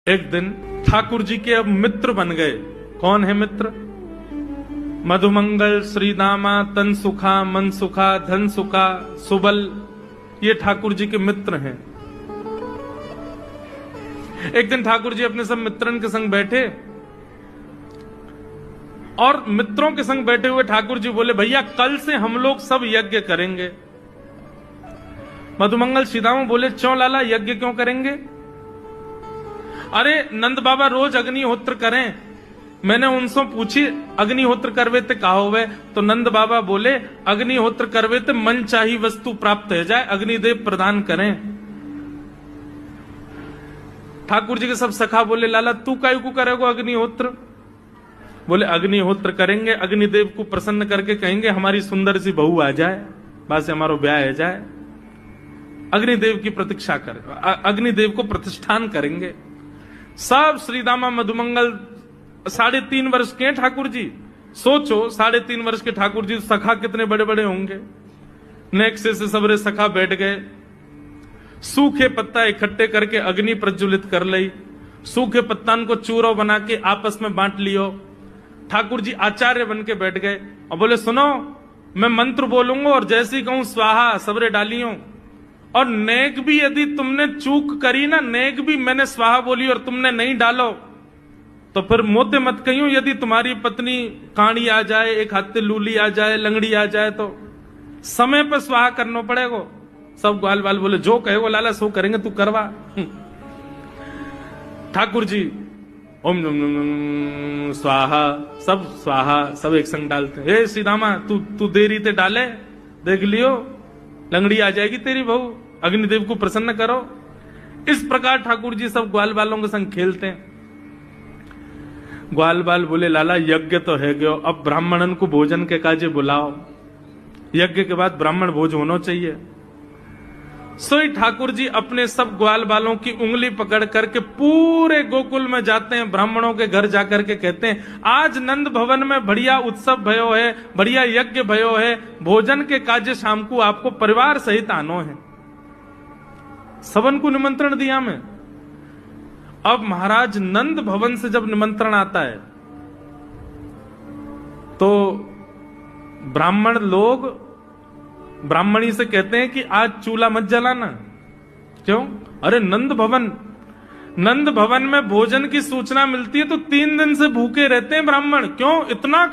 एक दिन ठाकुर जी के अब मित्र बन गए। कौन है मित्र? मधुमंगल, श्रीदामा, तन सुखा, मन सुखा, धन सुखा, सुबल, ये ठाकुर जी के मित्र हैं। एक दिन ठाकुर जी अपने सब मित्रन के संग बैठे और मित्रों के संग बैठे हुए ठाकुर जी बोले, भैया कल से हम लोग सब यज्ञ करेंगे। मधुमंगल, श्रीदामा बोले, क्यों लाला, यज्ञ क्यों करेंगे? अरे नंद बाबा रोज अग्निहोत्र करें। मैंने उनसे पूछी अग्निहोत्र करवे ते कहा होवे, तो नंद बाबा बोले अग्निहोत्र करवे ते मन चाही वस्तु प्राप्त हो जाए, अग्निदेव प्रदान करें। ठाकुर जी के सब सखा बोले, लाला तू काहे को करेगो अग्निहोत्र? बोले अग्निहोत्र करेंगे, अग्निदेव को प्रसन्न करके कहेंगे हमारी सुंदर सी बहू आ जाए, बस हमारा ब्याह हो जाए। अग्निदेव की प्रतीक्षा करें, अग्निदेव को प्रतिष्ठान करेंगे। सब श्रीदामा मधुमंगल 3.5 वर्ष के ठाकुर जी। सोचो 3.5 वर्ष के ठाकुर जी, सखा कितने बड़े बड़े होंगे। नेक्स्ट से सबरे सखा बैठ गए, सूखे पत्ता इकट्ठे करके अग्नि प्रज्वलित कर ली। सूखे पत्तान को चूरो बना के आपस में बांट लियो। ठाकुर जी आचार्य बन के बैठ गए और बोले, सुनो मैं मंत्र बोलूंगा और जैसे ही कहूं स्वाहा सबरे डालियो। और नेक भी यदि तुमने चूक करी ना, नेक भी मैंने स्वाहा बोली और तुमने नहीं डालो, तो फिर मोते मत कहियो। यदि तुम्हारी पत्नी काणी आ जाए, एक हाथे लूली आ जाए, लंगड़ी आ जाए, तो समय पर स्वाहा करना पड़ेगा। सब ग्वाल बाल बोले, जो कहेगो लाला सो करेंगे, तू करवा। ठाकुर जी ओम नम नम स्वाहा, सब स्वाहा, सब एक संग डालते। हे श्रीदामा तू देरी ते डाले, देख लियो लंगड़ी आ जाएगी तेरी बहू, अग्निदेव को प्रसन्न करो। इस प्रकार ठाकुर जी सब ग्वाल बालों के संग खेलते हैं। ग्वाल बाल बोले, लाला यज्ञ तो है गयो, अब ब्राह्मणन को भोजन के काजे बुलाओ, यज्ञ के बाद ब्राह्मण भोज होना चाहिए। सोई ठाकुर जी अपने सब ग्वाल बालों की उंगली पकड़ करके पूरे गोकुल में जाते हैं, ब्राह्मणों के घर जाकर के कहते हैं, आज नंद भवन में बढ़िया उत्सव भयो है, बढ़िया यज्ञ भयो है, भोजन के काजे शाम को आपको परिवार सहित आनो है। सबन को निमंत्रण दिया मैं। अब महाराज नंद भवन से जब निमंत्रण आता है तो ब्राह्मण लोग ब्राह्मणी से कहते हैं कि आज चूल्हा मत जलाना। क्यों? अरे नंद भवन में भोजन की सूचना मिलती है तो 3 दिन से भूखे रहते हैं ब्राह्मण। क्यों? इतना